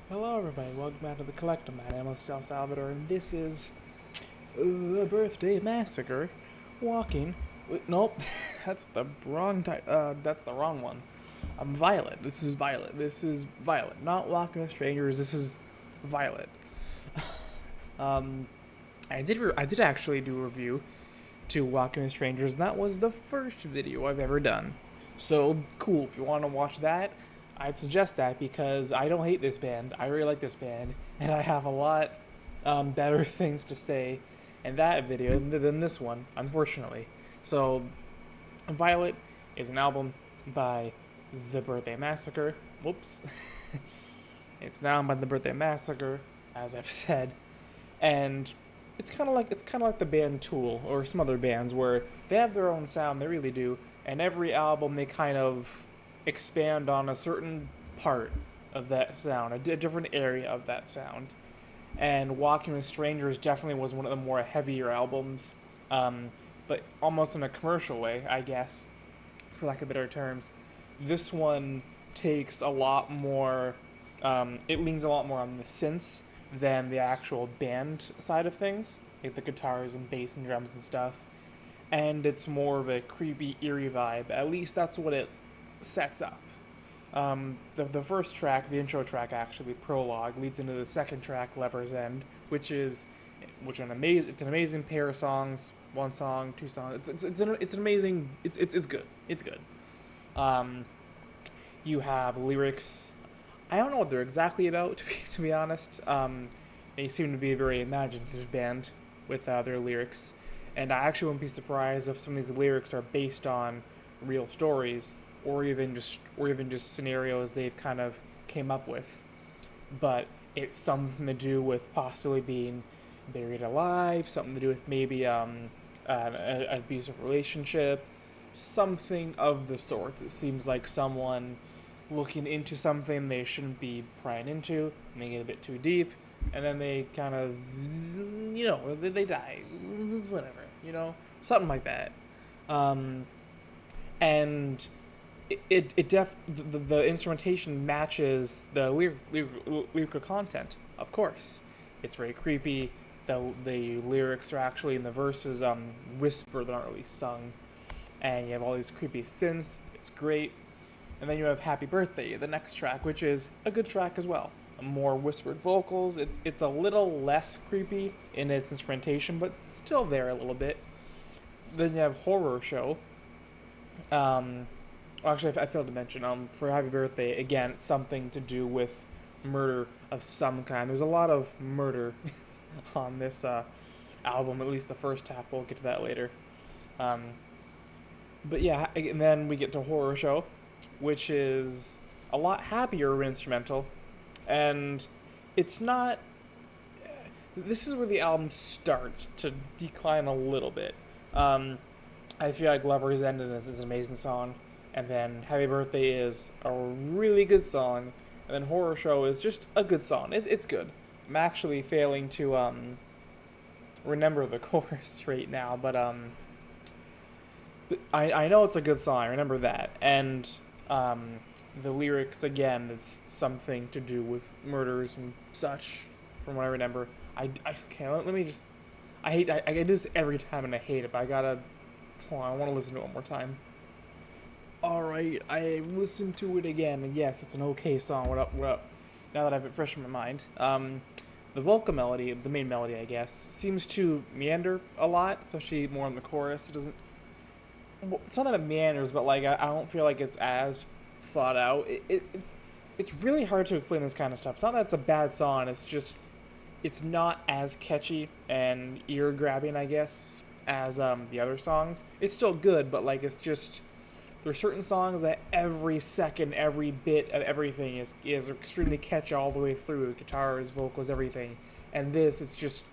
Hello everybody, welcome back to the Collector. My name is Del Salvador, and this is the Birthday Massacre. Walking. Nope, that's the wrong that's the wrong one. I'm Violet. This is Violet. This is Violet. Not Walking with Strangers. This is Violet. Um, I did actually do a review to Walking with Strangers, and that was the first video I've ever done. So cool. If you want to watch that, I'd suggest that because I don't hate this band. I really like this band, and I have a lot better things to say in that video than this one, unfortunately. So, Violet is an album by The Birthday Massacre. Whoops. It's an album by The Birthday Massacre, as I've said, and it's kind of like the band Tool or some other bands where they have their own sound. They really do, and every album they kind of expand on a certain part of that sound, a different area of that sound. And Walking with Strangers definitely was one of the more heavier albums, but almost in a commercial way, I guess, for lack of better terms. This one takes a lot more. It leans a lot more on the synths than the actual band side of things, like the guitars and bass and drums and stuff. And it's more of a creepy, eerie vibe. At least that's what it sets up. The first track, the intro track, actually, Prologue, leads into the second track, Lever's End, which an amazing, it's an amazing pair of songs. One song, two songs. It's an amazing. It's good. It's good. Um, you have lyrics. I don't know what they're exactly about, to be honest. They seem to be a very imaginative band with their lyrics, and I actually wouldn't be surprised if some of these lyrics are based on real stories or even just scenarios they've kind of came up with. But it's something to do with possibly being buried alive, something to do with maybe an abusive relationship, something of the sorts. It seems like someone looking into something they shouldn't be prying into, and they get a bit too deep, and then they kind of, they die, whatever, something like that. Um, and the instrumentation matches the lyrical content, of course. It's very creepy. The lyrics are actually in the verses whisper, they're not really sung, and you have all these creepy synths. It's great. And then you have Happy Birthday, the next track, which is a good track as well. More whispered vocals. It's a little less creepy in its instrumentation, but still there a little bit. Then you have Horror Show. Well, actually, I failed to mention. For Happy Birthday, again, it's something to do with murder of some kind. There's a lot of murder on this album, at least the first half. We'll get to that later. Um, but yeah, and then we get to Horror Show, which is a lot happier instrumental, and it's not. This is where the album starts to decline a little bit. Um, I feel like Lover's End is an amazing song, and then Happy Birthday is a really good song, and then Horror Show is just a good song. It's good. I'm actually failing to remember the chorus right now, but I know it's a good song. I remember that, and the lyrics again is something to do with murders and such, from what I remember. Okay. Let me just. I do this every time and I hate it, but I gotta. Hold on, I want to listen to it one more time. All right, I listened to it again, and yes, it's an okay song. What up? What up? Now that I have it fresh in my mind, the vocal melody, the main melody, I guess, seems to meander a lot, especially more in the chorus. It doesn't. Well, it's not that it meanders, but like I don't feel like it's as thought out. It's really hard to explain this kind of stuff. It's not that it's a bad song. It's just it's not as catchy and ear grabbing, I guess, as the other songs. It's still good, but like it's just there's certain songs that every second, every bit of everything is extremely catchy all the way through. Guitars, vocals, everything. And this, it's just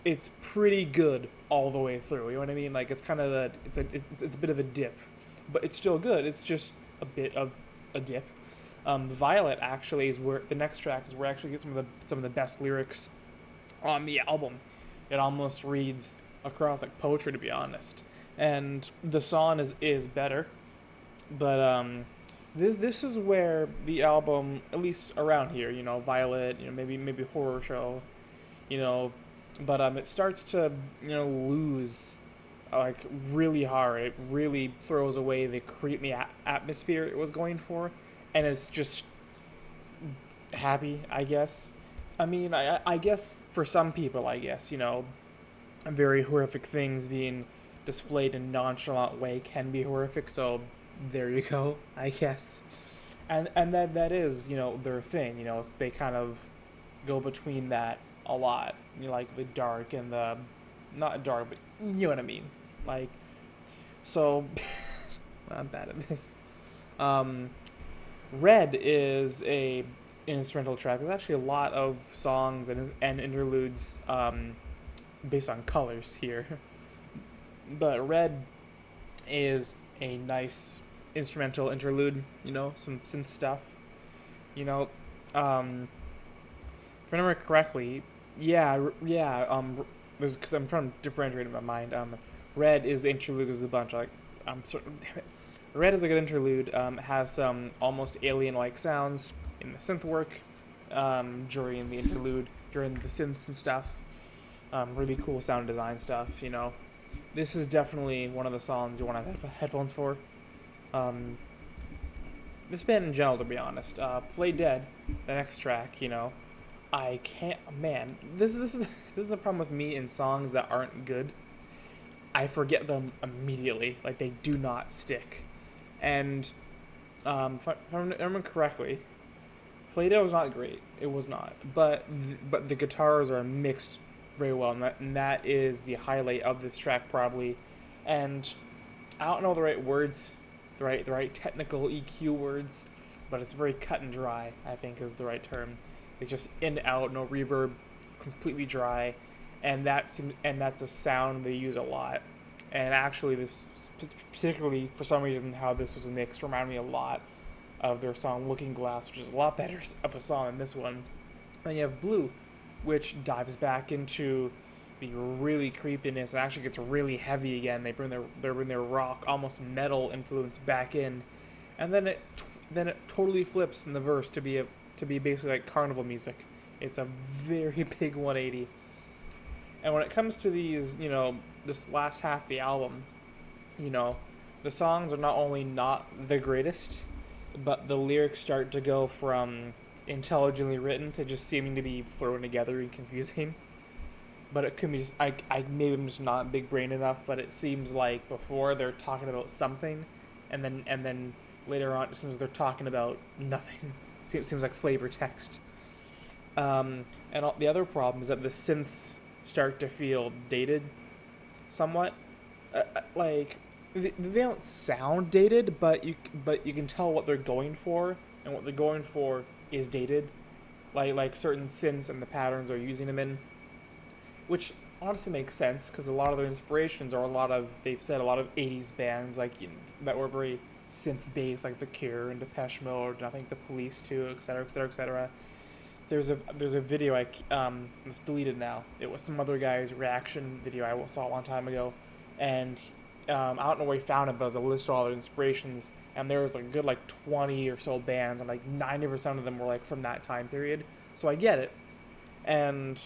it's pretty good all the way through. You know what I mean? Like it's kind of it's a bit of a dip, but it's still good. It's just a bit of a dip. Violet actually is where the next track is where I actually get some of the best lyrics on the album. It almost reads across like poetry, to be honest. And the song is better, but this is where the album, at least around here, Violet, maybe Horror Show, you know, but it starts to lose like really hard. It really throws away the creepy atmosphere it was going for, and it's just happy, I guess. I mean, I guess for some people, I guess very horrific things being displayed in a nonchalant way can be horrific. So there you go, I guess. And that is their thing. They kind of go between that a lot. Like the dark and the not dark, but you know what I mean. Like so, I'm bad at this. Um, Red is a instrumental track. There's actually a lot of songs and interludes based on colors here. But Red is a nice instrumental interlude, some synth stuff. You know, if I remember correctly, yeah, because I'm trying to differentiate in my mind. Red is the interlude is a bunch like, damn it. Red is a good interlude. Has some almost alien-like sounds in the synth work during the interlude, during the synths and stuff. Really cool sound design stuff. This is definitely one of the songs you want to have headphones for. Um, this band in general, to be honest. Play Dead, the next track. I can't. Man, this is the problem with me in songs that aren't good. I forget them immediately. Like they do not stick. And if I remember correctly, Play-Doh was not great. It was not. But the guitars are mixed very well, and that is the highlight of this track probably. And I don't know the right words, the right technical EQ words, but it's very cut and dry. I think is the right term. It's just in out, no reverb, completely dry, and that's a sound they use a lot. And actually, this particularly for some reason how this was mixed reminded me a lot of their song "Looking Glass," which is a lot better of a song than this one. Then you have "Blue," which dives back into the really creepiness and actually gets really heavy again. They bring their rock, almost metal influence back in, and then it totally flips in the verse to be basically like carnival music. It's a very big 180. And when it comes to these, this last half of the album, you know, the songs are not only not the greatest, but the lyrics start to go from intelligently written to just seeming to be thrown together and confusing. But it could be just, maybe I'm just not big brain enough, but it seems like before they're talking about something, and then later on it seems they're talking about nothing. Seems like flavor text. The other problem is that the synths start to feel dated, somewhat. Like they don't sound dated, but you can tell what they're going for, and what they're going for is dated. Like certain synths and the patterns they're using them in, which honestly makes sense because a lot of their inspirations are they've said a lot of 80s bands like that were very synth based, like The Cure and Depeche Mode, and I think The Police too, etc., etc., etc. There's a video it's deleted now. It was some other guy's reaction video I saw a long time ago, and I don't know where he found it, but it was a list of all their inspirations, and there was a good 20 or so bands, and 90% of them were from that time period. So I get it, and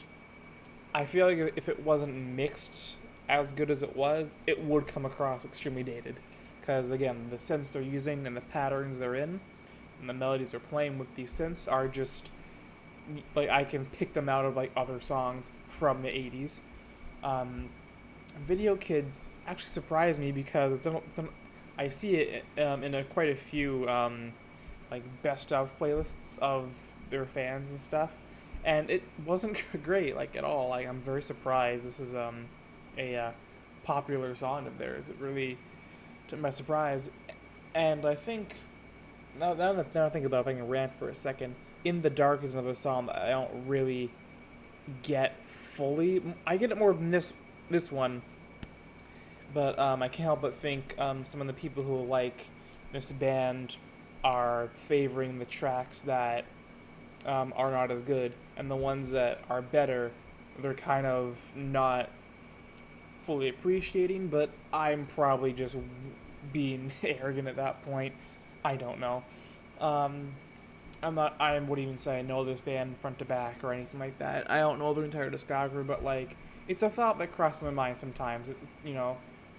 I feel like if it wasn't mixed as good as it was, it would come across extremely dated. Because again, the synths they're using and the patterns they're in, and the melodies they're playing with these synths are just I can pick them out of other songs from the 80s. Video Kids actually surprised me because I see it in quite a few best of playlists of their fans and stuff, and it wasn't great at all. I'm very surprised. This is a popular song of theirs. It really took my surprise, and I think now I think about it, if I can rant for a second. In the Dark is another song that I don't really get fully. I get it more than this one, but I can't help but think some of the people who like this band are favoring the tracks that are not as good, and the ones that are better, they're kind of not fully appreciating. But I'm probably just being arrogant at that point. I don't know. Um, I wouldn't even say I know this band front to back or anything like that. I don't know their entire discography, but like, it's a thought that crosses my mind sometimes. It's,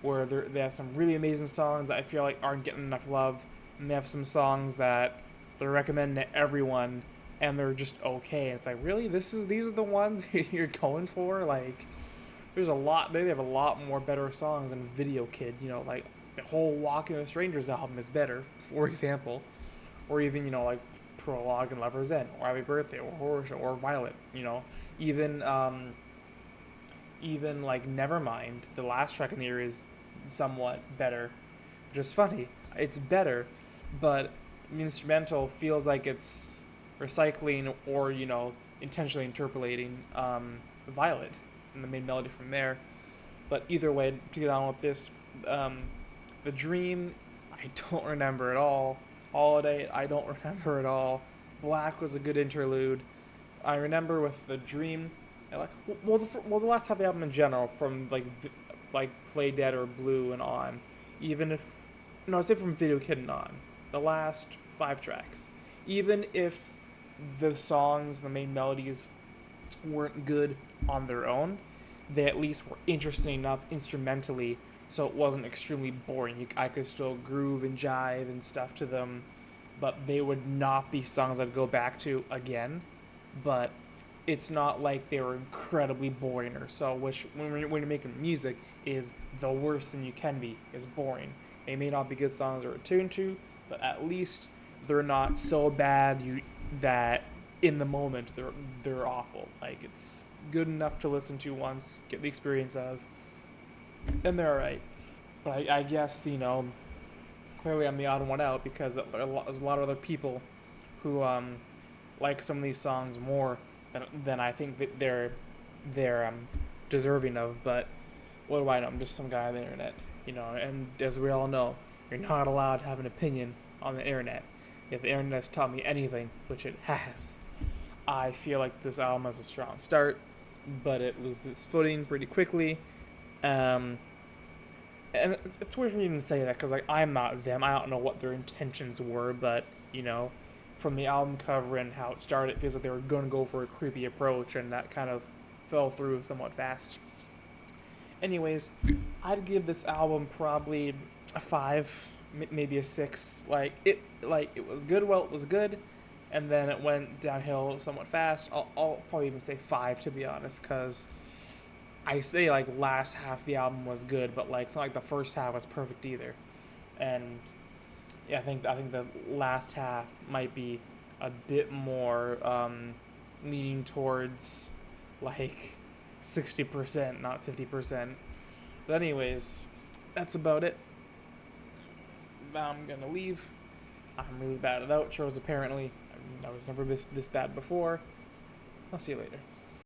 where they have some really amazing songs that I feel like aren't getting enough love, and they have some songs that they're recommending to everyone, and they're just okay. It's like, really, these are the ones you're going for? Like, there's a lot. They have a lot more better songs than Video Kid. Like the whole Walking with Strangers album is better, for example, or even like Prologue and Lover's End, or Happy Birthday, or Horror Show, or Violet. Even even like Nevermind, the last track in the year is somewhat better, which is funny. It's better, but the instrumental feels like it's recycling or intentionally interpolating Violet and the main melody from there. But either way, to get on with this, um, the Dream, I don't remember at all. Holiday, I don't remember at all. Black was a good interlude. I remember with the Dream, the last half of the album in general, from like Play Dead or Blue and on, even if no, I'd say from Video Kid and on, the last 5 tracks, even if the songs, the main melodies, weren't good on their own, they at least were interesting enough instrumentally, so it wasn't extremely boring. I could still groove and jive and stuff to them, but they would not be songs I'd go back to again. But it's not like they were incredibly boring or so, which when you're making music is the worst thing you can be, is boring. They may not be good songs or attuned to, but at least they're not so bad that in the moment they're awful. Like, it's good enough to listen to once, get the experience of, and they're alright. But I guess clearly I'm the odd one out because there's a lot of other people who like some of these songs more than I think that they're deserving of. But what do I know? I'm just some guy on the internet, And as we all know, you're not allowed to have an opinion on the internet. If the internet has taught me anything, which it has, I feel like this album has a strong start, but it loses its footing pretty quickly. Um, and it's weird for me to even say that because like I'm not them. I don't know what their intentions were, but from the album cover and how it started, it feels like they were going to go for a creepy approach, and that kind of fell through somewhat fast. Anyways, I'd give this album probably a 5, maybe a 6. It was good while it was good, and then it went downhill somewhat fast. I'll probably even say 5 to be honest, because I say like last half of the album was good, but like it's not like the first half was perfect either. And yeah, I think the last half might be a bit more leaning towards like 60%, not 50%. But anyways, that's about it. I'm gonna leave. I'm really bad at outros apparently. I was never this bad before. I'll see you later.